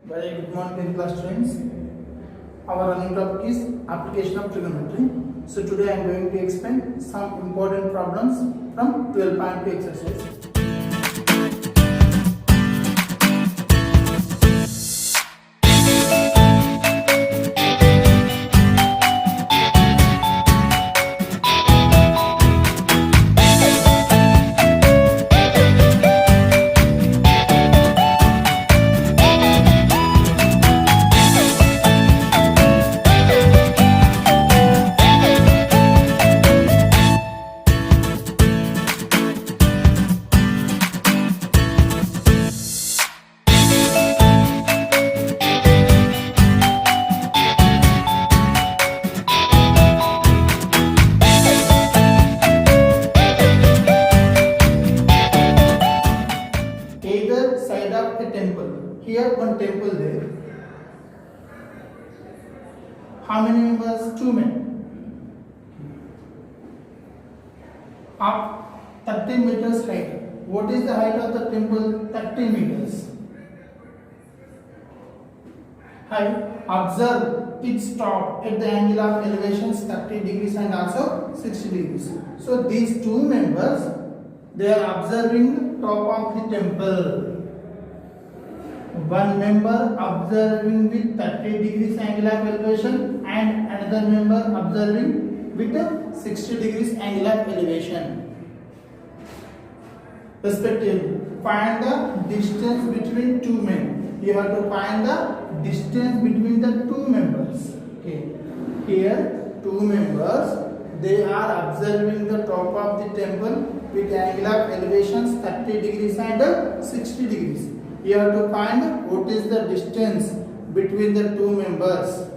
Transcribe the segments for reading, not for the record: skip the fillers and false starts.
Very good morning, class students. Our running topic is application of trigonometry. So today I am going to explain some important problems from 12.2 exercise. Either side of a temple. Here one temple there. How many members? 2 men. Up 30 meters height. What is the height of the temple? 30 meters. Height. Observe its top at the angle of elevations 30 degrees and also 60 degrees. So these 2 members, they are observing top of the temple. One member observing with 30 degrees angle of elevation and another member observing with 60 degrees angle of elevation. Respectively, find the distance between 2 men. You have to find the distance between the 2 members. Okay. Here 2 members, they are observing the top of the temple with angle of elevations 30 degrees and 60 degrees. You have to find what is the distance between the 2 members.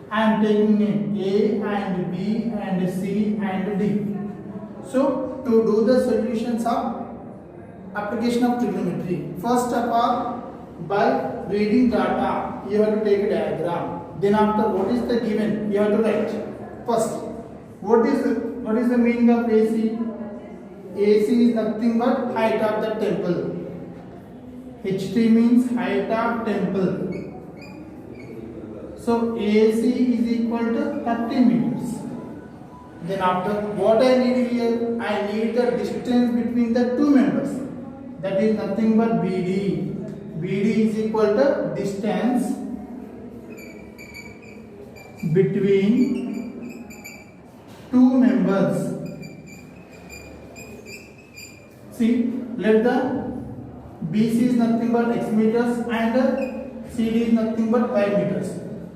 I am taking name A and B and C and D. So to do the solutions of application of trigonometry, first of all, by reading data, you have to take a diagram. Then after, what is the given, you have to write. First, what is the meaning of AC? AC is nothing but height of the temple. HT means height of temple. So AC is equal to 30 meters. Then after, what I need here? I need the distance between the 2 members. That is nothing but BD. BD is equal to distance between 2 members. See, let the BC is nothing but x meters and CD is nothing but y meters.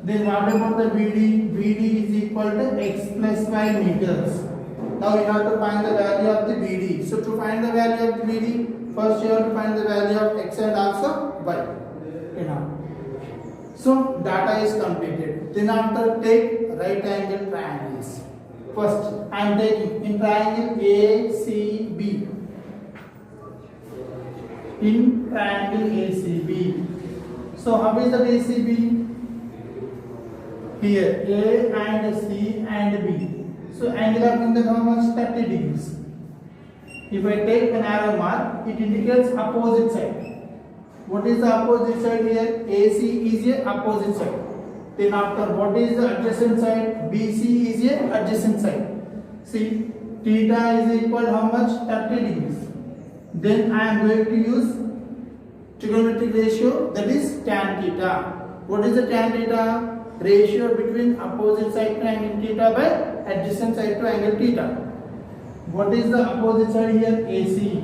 Then what about the BD? BD is equal to x plus y meters. Now you have to find the value of the BD. So to find the value of the BD, first you have to find the value of x and also y. Okay, now. So data is completed. Then after, take right angle triangles. First I am taking in triangle ACB. In triangle ACB. So how is the ACB? Here A and C and B. So angle of incidence how much? 30 degrees. If I take an arrow mark, it indicates opposite side. What is the opposite side here? AC is a opposite side. Then after, what is the adjacent side? BC is a adjacent side. See, theta is equal how much? 30 degrees. Then I am going to use trigonometric ratio, that is tan theta. What is the tan theta? Ratio between opposite side to angle theta by adjacent side to angle theta. What is the opposite side here? AC.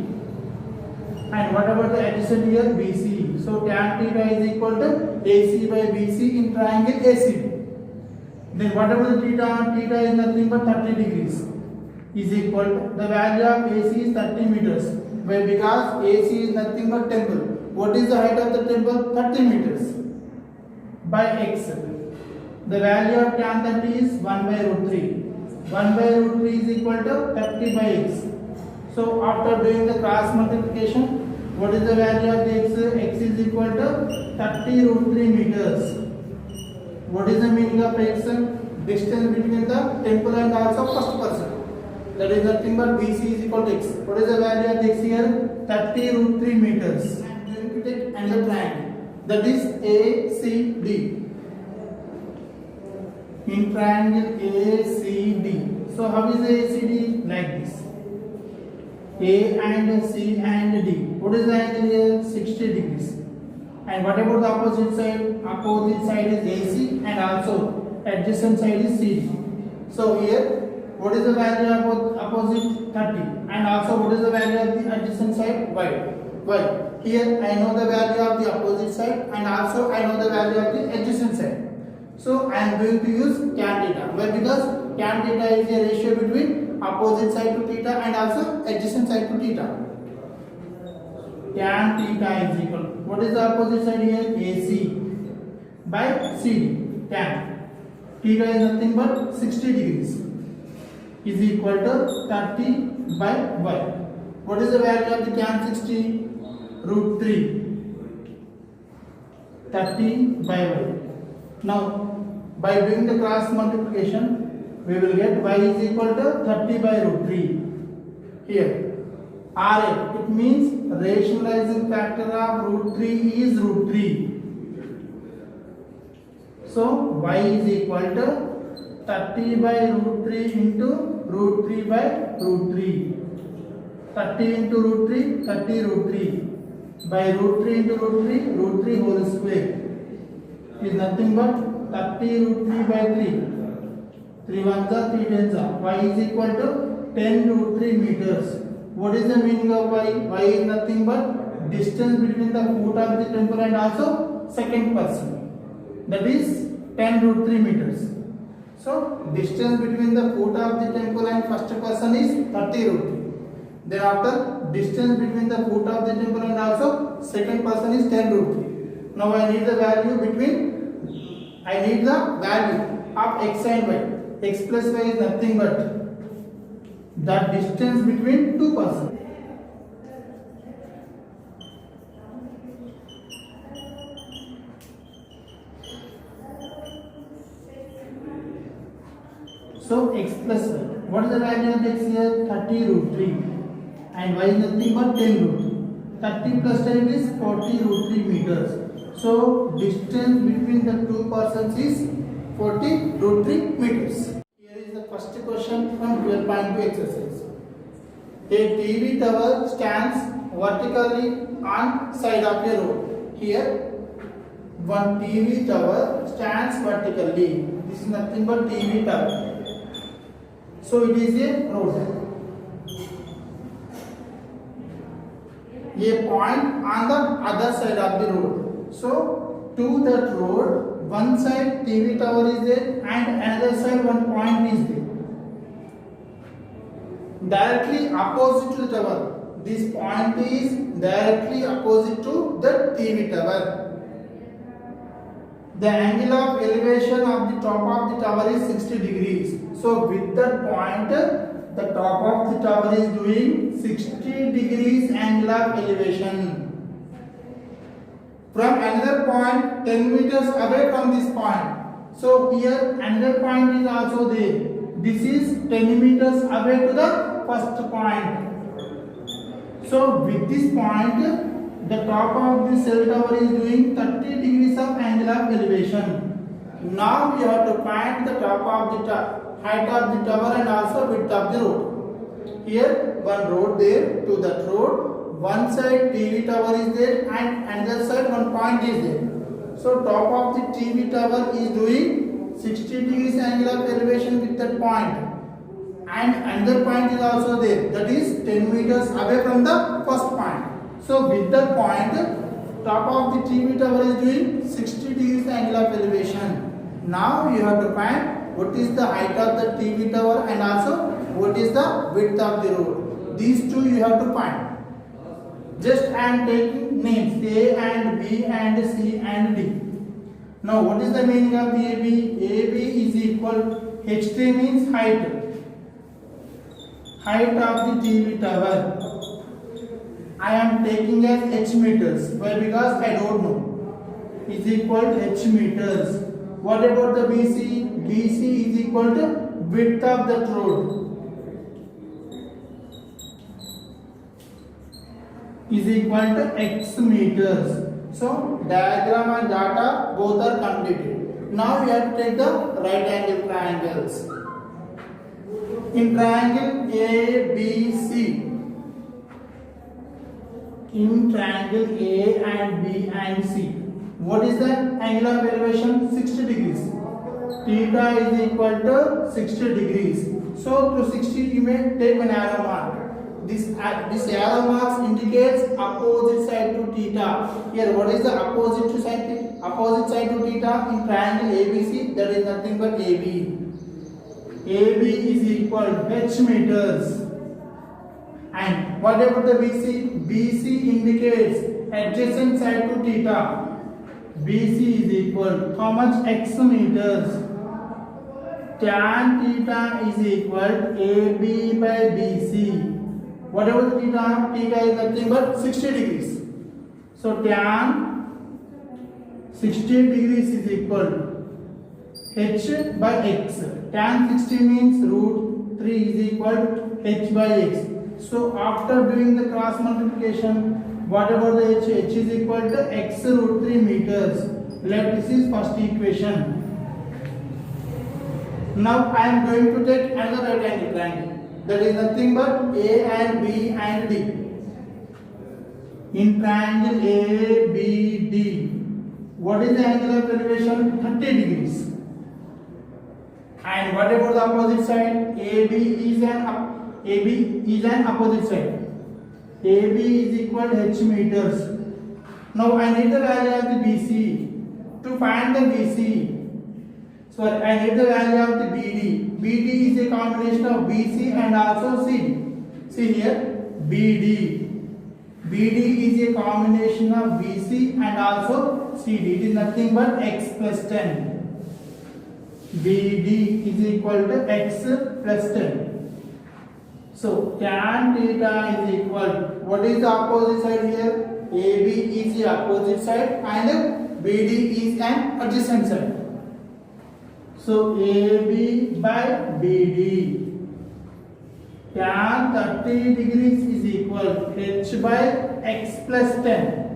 And what about the adjacent here? BC. So tan theta is equal to AC by BC in triangle ACB. Then what about the theta? Theta is nothing but 30 degrees. Is equal to, the value of AC is 30 meters. Why? Because AC is nothing but temple. What is the height of the temple? 30 meters. By x. The value of tan 30 is 1 by root 3. 1 by root 3 is equal to 30 by x. So after doing the cross multiplication, what is the value of the x? X is equal to 30 root 3 meters. What is the meaning of x? Distance between the temple and also first person. That is nothing but BC is equal to x. What is the value of x here? 30 root 3 meters. I am going to take another triangle. that is ACD. In triangle ACD. So how is ACD? Like this. A and C and D. What is the angle here? 60 degrees. And what about the opposite side? Opposite side is AC and also adjacent side is CD. So here, what is the value of opposite? 30. And also what is the value of the adjacent side? Y. Y. Here I know the value of the opposite side and also I know the value of the adjacent side. So I am going to use tan theta. Why? Because tan theta is a ratio between opposite side to theta and also adjacent side to theta. Tan theta is equal. What is the opposite side here? AC by CD. Tan theta is nothing but 60 degrees is equal to 30 by y. What is the value of the tan 60? Root 3. 30 by y. Now by doing the cross multiplication, we will get y is equal to 30 by root 3. Here, RA, it means rationalizing factor of root 3 is root 3. So, y is equal to 30 by root 3 into root 3 by root 3. 30 into root 3, 30 root 3. By root 3 into root 3 whole square is nothing but 30 root 3 by 3. 3 ones are 3 tens are. Y is equal to 10 root 3 meters. What is the meaning of y? Y is nothing but distance between the foot of the temple and also second person. That is 10 root 3 meters. So distance between the foot of the temple and first person is 30 root 3. Thereafter distance between the foot of the temple and also second person is 10 root 3. Now I need the value of x and y. X plus y is nothing but the distance between two persons. So x plus y. What is the value of x here? 30 root 3. And y is nothing but 10 root 3. 30 plus 10 is 40 root 3 meters. So distance between the two persons is 40 root 3 meters. Here is the first question from 12.2 exercise. A TV tower stands vertically on side of a road. Here one TV tower stands vertically. This is nothing but TV tower. So it is a road. A point on the other side of the road. So to that road, one side TV tower is there and another side one point is there. Directly opposite to the tower. This point is directly opposite to the TV tower. The angle of elevation of the top of the tower is 60 degrees. So with that point, the top of the tower is doing 60 degrees angle of elevation. From another point 10 meters away from this point. So here another point is also there. This is 10 meters away to the first point. So with this point, the top of the cell tower is doing 30 degrees of angle of elevation. Now we have to find the top of the height of the tower and also width of the road. Here one road there, to that road, one side TV tower is there and another side one point is there. So top of the TV tower is doing 60 degrees angle of elevation with that point. And another point is also there, that is 10 meters away from the first point. So with that point, top of the TV tower is doing 60 degrees angle of elevation. Now you have to find what is the height of the TV tower and also what is the width of the road. These two you have to find. Just I am taking names A and B and C and D. Now what is the meaning of the AB? AB is equal, H3 means height. Height of the TV tower. I am taking as H meters. Why? Because I don't know. Is equal to H meters. What about the BC? BC is equal to width of that road. Is equal to X meters. So diagram and data both are completed. Now we have to take the right angle triangles. In triangle ABC, in triangle A and B and C, what is the angle of elevation? 60 degrees. Theta is equal to 60 degrees. So to 60 you may take an arrow mark. This arrow marks indicates opposite side to theta. Here what is the opposite side? Opposite side to theta in triangle ABC, that is nothing but AB. AB is equal to h meters. And what about the BC? BC indicates adjacent side to theta. BC is equal to how much? X meters. Tan theta is equal to AB by BC. What about theta? Theta is nothing but 60 degrees. So tan 60 degrees is equal to h by x. Tan 60 means root 3 is equal to h by x. So after doing the cross multiplication, what about the h? H is equal to x root 3 meters. Let this is first equation. Now I am going to take another right angle triangle. That is nothing but A and B and D. In triangle ABD, what is the angle of elevation? 30 degrees. And what about the opposite side? AB is an opposite side. AB is equal to h meters. Now I need the value of the BC. To find the BC, so I need the value of the BD. BD is a combination of BC and also CD. See here, BD. BD is a combination of BC and also CD. It is nothing but x plus 10. BD is equal to x plus 10. So tan theta is equal. What is the opposite side here? AB is the opposite side and BD is an adjacent side. So AB by BD, tan 30 degrees is equal to h by x plus 10.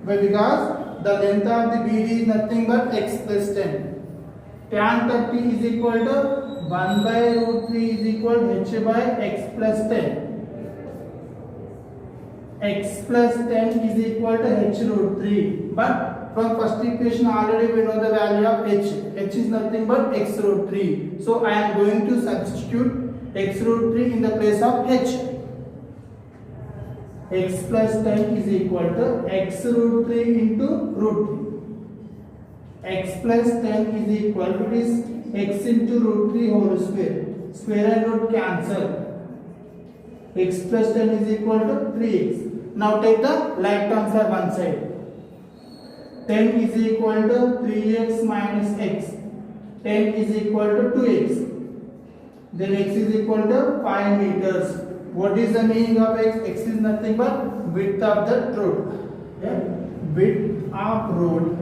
Why? Because the length of the BD is nothing but x plus 10. Tan 30 is equal to 1 by root 3 is equal to h by x plus 10. X plus 10 is equal to h root 3. But from first equation already we know the value of h. H is nothing but x root 3. So I am going to substitute x root 3 in the place of h. X plus 10 is equal to x root 3 into root 3. X plus 10 is equal to this x into root 3 whole square. Square and root cancel. X plus 10 is equal to 3x. Now take the like terms on one side. 10 is equal to 3x minus x. 10 is equal to 2x. Then x is equal to 5 meters. What is the meaning of x? X is nothing but width of the road. Yeah? Width of road.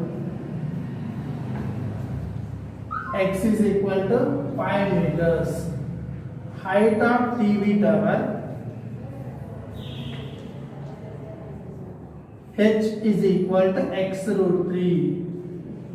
X is equal to 5 meters. Height of TV tower. H is equal to x root 3.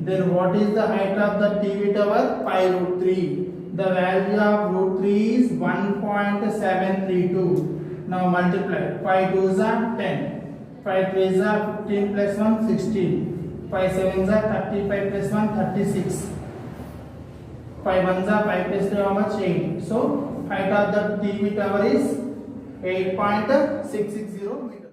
Then what is the height of the TV tower? Pi root 3. The value of root 3 is 1.732. Now multiply. Pi 2s are 10. Pi 3s are 15 plus 1, 16. Pi 7s are 35 plus 1, 36. Pi 1s are 5 plus 3, how much? 8. So height of the TV tower is 8.660 meters.